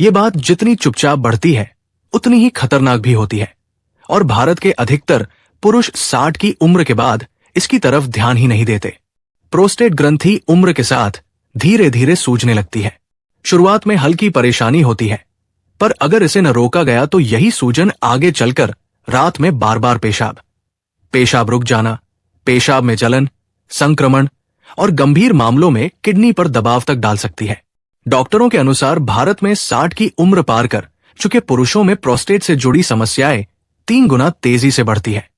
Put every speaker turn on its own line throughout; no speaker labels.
ये बात जितनी चुपचाप बढ़ती है उतनी ही खतरनाक भी होती है और भारत के अधिकतर पुरुष 60 की उम्र के बाद इसकी तरफ ध्यान ही नहीं देते। प्रोस्टेट ग्रंथि उम्र के साथ धीरे धीरे सूजने लगती है। शुरुआत में हल्की परेशानी होती है, पर अगर इसे न रोका गया तो यही सूजन आगे चलकर रात में बार बार पेशाब रुक जाना, पेशाब में जलन, संक्रमण और गंभीर मामलों में किडनी पर दबाव तक डाल सकती है। डॉक्टरों के अनुसार भारत में 60 की उम्र पार कर चुके पुरुषों में प्रोस्टेट से जुड़ी समस्याएं 3 गुना तेजी से बढ़ती है।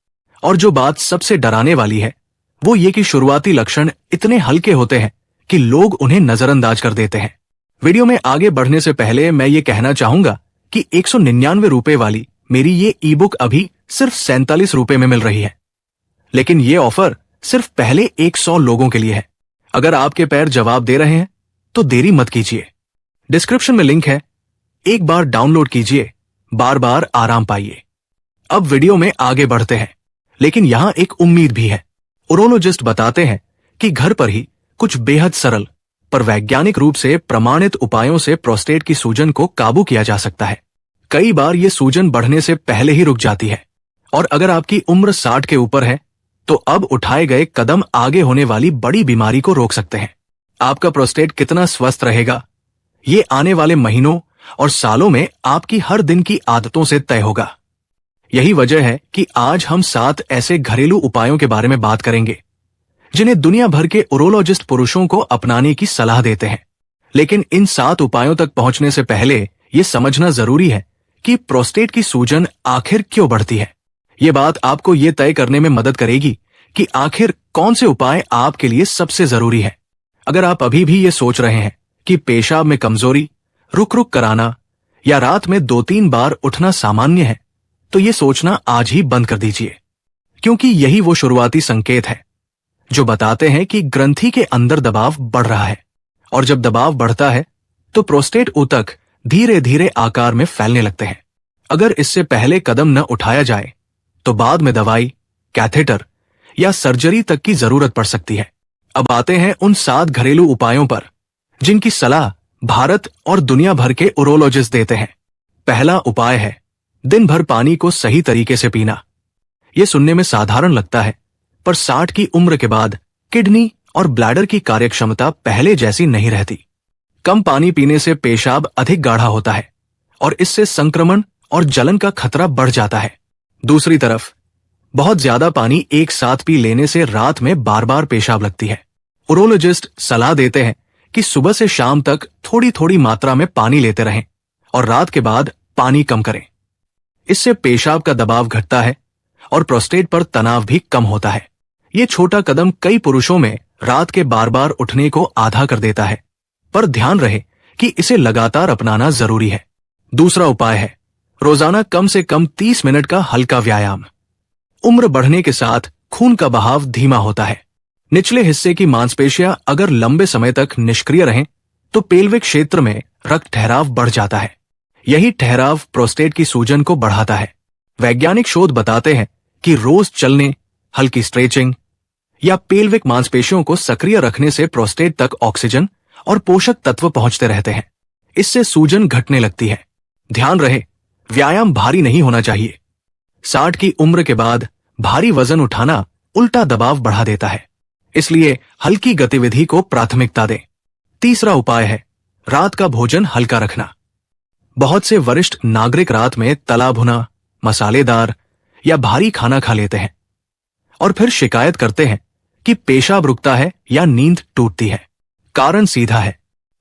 और जो बात सबसे डराने वाली है वो ये कि शुरुआती लक्षण इतने हल्के होते हैं कि लोग उन्हें नजरअंदाज कर देते हैं। वीडियो में आगे बढ़ने से पहले मैं ये कहना चाहूंगा कि 199 रुपए वाली मेरी ये ई बुक अभी सिर्फ 47 रुपए में मिल रही है, लेकिन ये ऑफर सिर्फ पहले 100 लोगों के लिए है। अगर आपके पैर जवाब दे रहे हैं तो देरी मत कीजिए। डिस्क्रिप्शन में लिंक है, एक बार डाउनलोड कीजिए, बार बार आराम पाइए। अब वीडियो में आगे बढ़ते हैं, लेकिन यहां एक उम्मीद भी है। उरोलॉजिस्ट बताते हैं कि घर पर ही कुछ बेहद सरल पर वैज्ञानिक रूप से प्रमाणित उपायों से प्रोस्टेट की सूजन को काबू किया जा सकता है। कई बार ये सूजन बढ़ने से पहले ही रुक जाती है और अगर आपकी उम्र 60 के ऊपर है तो अब उठाए गए कदम आगे होने वाली बड़ी बीमारी को रोक सकते हैं। आपका प्रोस्टेट कितना स्वस्थ रहेगा ये आने वाले महीनों और सालों में आपकी हर दिन की आदतों से तय होगा। यही वजह है कि आज हम 7 ऐसे घरेलू उपायों के बारे में बात करेंगे जिन्हें दुनिया भर के उरोलॉजिस्ट पुरुषों को अपनाने की सलाह देते हैं। लेकिन इन 7 उपायों तक पहुंचने से पहले यह समझना जरूरी है कि प्रोस्टेट की सूजन आखिर क्यों बढ़ती है। ये बात आपको ये तय करने में मदद करेगी कि आखिर कौन से उपाय आपके लिए सबसे जरूरी है। अगर आप अभी भी ये सोच रहे हैं कि पेशाब में कमजोरी, रुक रुक कराना या रात में 2-3 बार उठना सामान्य है, तो ये सोचना आज ही बंद कर दीजिए, क्योंकि यही वो शुरुआती संकेत है जो बताते हैं कि ग्रंथि के अंदर दबाव बढ़ रहा है। और जब दबाव बढ़ता है तो प्रोस्टेट ऊतक धीरे धीरे आकार में फैलने लगते हैं। अगर इससे पहले कदम न उठाया जाए तो बाद में दवाई, कैथेटर या सर्जरी तक की जरूरत पड़ सकती है। अब आते हैं उन 7 घरेलू उपायों पर जिनकी सलाह भारत और दुनिया भर के उरोलॉजिस्ट देते हैं। पहला उपाय है दिन भर पानी को सही तरीके से पीना। यह सुनने में साधारण लगता है, पर 60 की उम्र के बाद किडनी और ब्लैडर की कार्यक्षमता पहले जैसी नहीं रहती। कम पानी पीने से पेशाब अधिक गाढ़ा होता है और इससे संक्रमण और जलन का खतरा बढ़ जाता है। दूसरी तरफ बहुत ज्यादा पानी एक साथ पी लेने से रात में बार बार पेशाब लगती है। उरोलॉजिस्ट सलाह देते हैं कि सुबह से शाम तक थोड़ी थोड़ी मात्रा में पानी लेते रहें और रात के बाद पानी कम करें। इससे पेशाब का दबाव घटता है और प्रोस्टेट पर तनाव भी कम होता है। ये छोटा कदम कई पुरुषों में रात के बार बार उठने को आधा कर देता है, पर ध्यान रहे कि इसे लगातार अपनाना जरूरी है। दूसरा उपाय है रोजाना कम से कम 30 मिनट का हल्का व्यायाम। उम्र बढ़ने के साथ खून का बहाव धीमा होता है। निचले हिस्से की मांसपेशियां अगर लंबे समय तक निष्क्रिय रहें तो पेल्विक क्षेत्र में रक्त ठहराव बढ़ जाता है। यही ठहराव प्रोस्टेट की सूजन को बढ़ाता है। वैज्ञानिक शोध बताते हैं कि रोज चलने, हल्की स्ट्रेचिंग या पेल्विक मांसपेशियों को सक्रिय रखने से प्रोस्टेट तक ऑक्सीजन और पोषक तत्व पहुंचते रहते हैं। इससे सूजन घटने लगती है। ध्यान रहे, व्यायाम भारी नहीं होना चाहिए। 60 की उम्र के बाद भारी वजन उठाना उल्टा दबाव बढ़ा देता है, इसलिए हल्की गतिविधि को प्राथमिकता दें। तीसरा उपाय है रात का भोजन हल्का रखना। बहुत से वरिष्ठ नागरिक रात में तला भुना, मसालेदार या भारी खाना खा लेते हैं और फिर शिकायत करते हैं कि पेशाब रुकता है या नींद टूटती है। कारण सीधा है,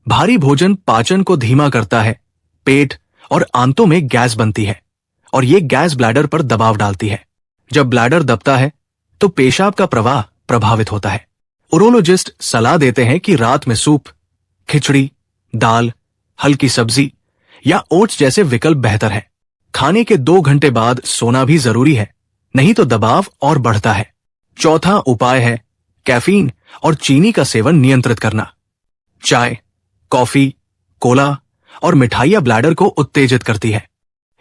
भारी भोजन पाचन को धीमा करता है, पेट और आंतों में गैस बनती है और ये गैस ब्लैडर पर दबाव डालती है। जब ब्लैडर दबता है तो पेशाब का प्रवाह प्रभावित होता है। उरोलॉजिस्ट सलाह देते हैं कि रात में सूप, खिचड़ी, दाल, हल्की सब्जी या ओट्स जैसे विकल्प बेहतर है। खाने के 2 घंटे बाद सोना भी जरूरी है, नहीं तो दबाव और बढ़ता है। चौथा उपाय है कैफीन और चीनी का सेवन नियंत्रित करना। चाय, कॉफी, कोला और मिठाइयां ब्लैडर को उत्तेजित करती है।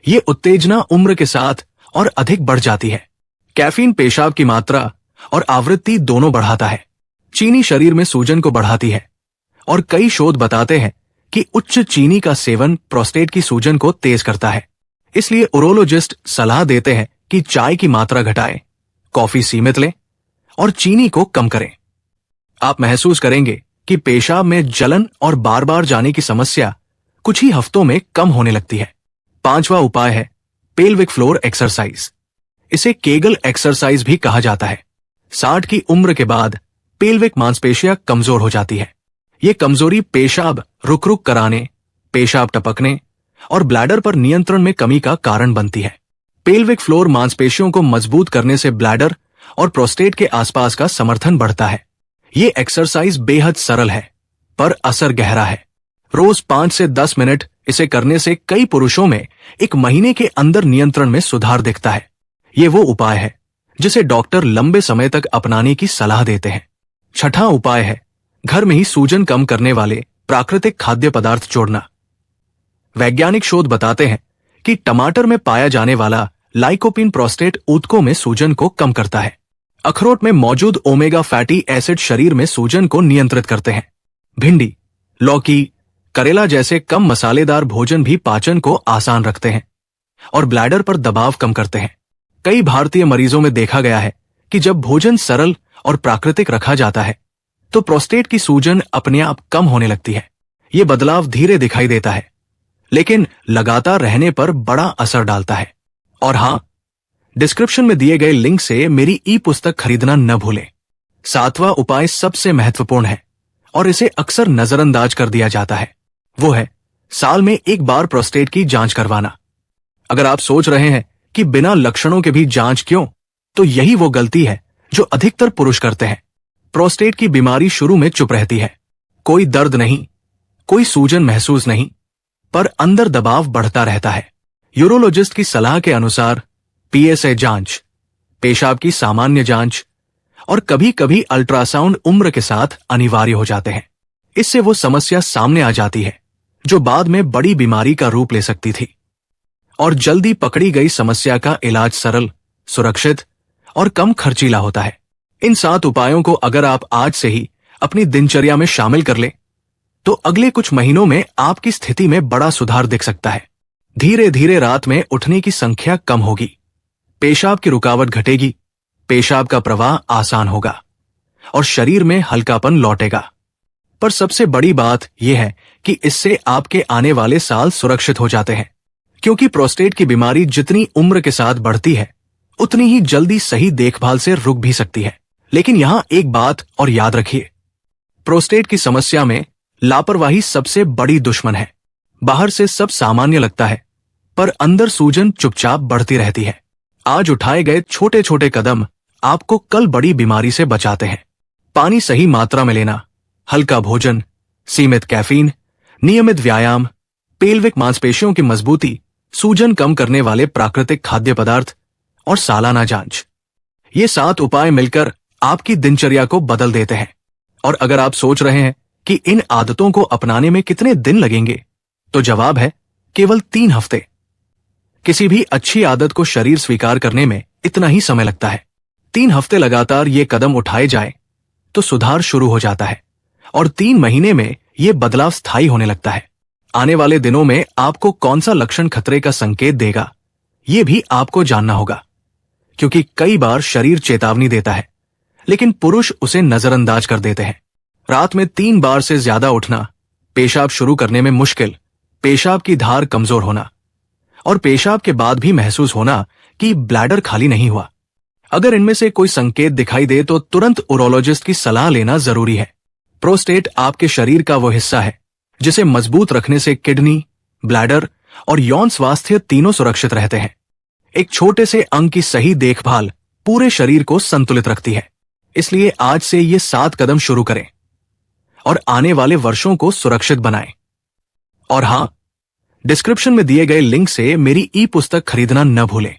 ये उत्तेजना उम्र के साथ और अधिक बढ़ जाती है। कैफीन पेशाब की मात्रा और आवृत्ति दोनों बढ़ाता है। चीनी शरीर में सूजन को बढ़ाती है और कई शोध बताते हैं कि उच्च चीनी का सेवन प्रोस्टेट की सूजन को तेज करता है। इसलिए उरोलॉजिस्ट सलाह देते हैं कि चाय की मात्रा घटाएं, कॉफी सीमित लें और चीनी को कम करें। आप महसूस करेंगे कि पेशाब में जलन और बार बार जाने की समस्या कुछ ही हफ्तों में कम होने लगती है। 5वां उपाय है पेल्विक फ्लोर एक्सरसाइज। इसे केगल एक्सरसाइज भी कहा जाता है। 60 की उम्र के बाद पेल्विक मांसपेशियां कमजोर हो जाती है। ये कमजोरी पेशाब रुक रुक कराने, पेशाब टपकने और ब्लैडर पर नियंत्रण में कमी का कारण बनती है। पेल्विक फ्लोर मांसपेशियों को मजबूत करने से ब्लैडर और प्रोस्टेट के आसपास का समर्थन बढ़ता है। ये एक्सरसाइज बेहद सरल है पर असर गहरा है। रोज 5 से 10 मिनट इसे करने से कई पुरुषों में 1 महीने के अंदर नियंत्रण में सुधार दिखता है। ये वो उपाय है जिसे डॉक्टर लंबे समय तक अपनाने की सलाह देते हैं। 6वां उपाय है घर में ही सूजन कम करने वाले प्राकृतिक खाद्य पदार्थ जोड़ना। वैज्ञानिक शोध बताते हैं कि टमाटर में पाया जाने वाला लाइकोपिन प्रोस्टेट ऊतकों में सूजन को कम करता है। अखरोट में मौजूद ओमेगा फैटी एसिड शरीर में सूजन को नियंत्रित करते हैं। भिंडी, लौकी, करेला जैसे कम मसालेदार भोजन भी पाचन को आसान रखते हैं और ब्लैडर पर दबाव कम करते हैं। कई भारतीय मरीजों में देखा गया है कि जब भोजन सरल और प्राकृतिक रखा जाता है तो प्रोस्टेट की सूजन अपने आप कम होने लगती है। ये बदलाव धीरे दिखाई देता है लेकिन लगातार रहने पर बड़ा असर डालता है। और हां, डिस्क्रिप्शन में दिए गए लिंक से मेरी ई पुस्तक खरीदना न भूलें। 7वां उपाय सबसे महत्वपूर्ण है और इसे अक्सर नजरअंदाज कर दिया जाता है। वो है साल में 1 बार प्रोस्टेट की जांच करवाना। अगर आप सोच रहे हैं कि बिना लक्षणों के भी जांच क्यों, तो यही वो गलती है जो अधिकतर पुरुष करते हैं। प्रोस्टेट की बीमारी शुरू में चुप रहती है। कोई दर्द नहीं, कोई सूजन महसूस नहीं, पर अंदर दबाव बढ़ता रहता है। यूरोलॉजिस्ट की सलाह के अनुसार पीएसए जांच, पेशाब की सामान्य जांच और कभी कभी अल्ट्रासाउंड उम्र के साथ अनिवार्य हो जाते हैं। इससे वो समस्या सामने आ जाती है जो बाद में बड़ी बीमारी का रूप ले सकती थी। और जल्दी पकड़ी गई समस्या का इलाज सरल, सुरक्षित और कम खर्चीला होता है। इन 7 उपायों को अगर आप आज से ही अपनी दिनचर्या में शामिल कर लें तो अगले कुछ महीनों में आपकी स्थिति में बड़ा सुधार दिख सकता है। धीरे धीरे रात में उठने की संख्या कम होगी, पेशाब की रुकावट घटेगी, पेशाब का प्रवाह आसान होगा और शरीर में हल्कापन लौटेगा। पर सबसे बड़ी बात यह है कि इससे आपके आने वाले साल सुरक्षित हो जाते हैं, क्योंकि प्रोस्टेट की बीमारी जितनी उम्र के साथ बढ़ती है उतनी ही जल्दी सही देखभाल से रुक भी सकती है। लेकिन यहां एक बात और याद रखिए, प्रोस्टेट की समस्या में लापरवाही सबसे बड़ी दुश्मन है। बाहर से सब सामान्य लगता है पर अंदर सूजन चुपचाप बढ़ती रहती है। आज उठाए गए छोटे छोटे कदम आपको कल बड़ी बीमारी से बचाते हैं। पानी सही मात्रा में लेना, हल्का भोजन, सीमित कैफीन, नियमित व्यायाम, पेल्विक मांसपेशियों की मजबूती, सूजन कम करने वाले प्राकृतिक खाद्य पदार्थ और सालाना जांच, ये 7 उपाय मिलकर आपकी दिनचर्या को बदल देते हैं। और अगर आप सोच रहे हैं कि इन आदतों को अपनाने में कितने दिन लगेंगे, तो जवाब है केवल 3 हफ्ते। किसी भी अच्छी आदत को शरीर स्वीकार करने में इतना ही समय लगता है। 3 हफ्ते लगातार ये कदम उठाए जाए तो सुधार शुरू हो जाता है और 3 महीने में ये बदलाव स्थायी होने लगता है। आने वाले दिनों में आपको कौन सा लक्षण खतरे का संकेत देगा, ये भी आपको जानना होगा, क्योंकि कई बार शरीर चेतावनी देता है लेकिन पुरुष उसे नजरअंदाज कर देते हैं। रात में 3 बार से ज्यादा उठना, पेशाब शुरू करने में मुश्किल, पेशाब की धार कमजोर होना और पेशाब के बाद भी महसूस होना कि ब्लैडर खाली नहीं हुआ। अगर इनमें से कोई संकेत दिखाई दे तो तुरंत उरोलॉजिस्ट की सलाह लेना जरूरी है। प्रोस्टेट आपके शरीर का वो हिस्सा है जिसे मजबूत रखने से किडनी, ब्लैडर और यौन स्वास्थ्य तीनों सुरक्षित रहते हैं। एक छोटे से अंग की सही देखभाल पूरे शरीर को संतुलित रखती है। इसलिए आज से ये 7 कदम शुरू करें और आने वाले वर्षों को सुरक्षित बनाएं। और हां, डिस्क्रिप्शन में दिए गए लिंक से मेरी ई पुस्तक खरीदना न भूलें।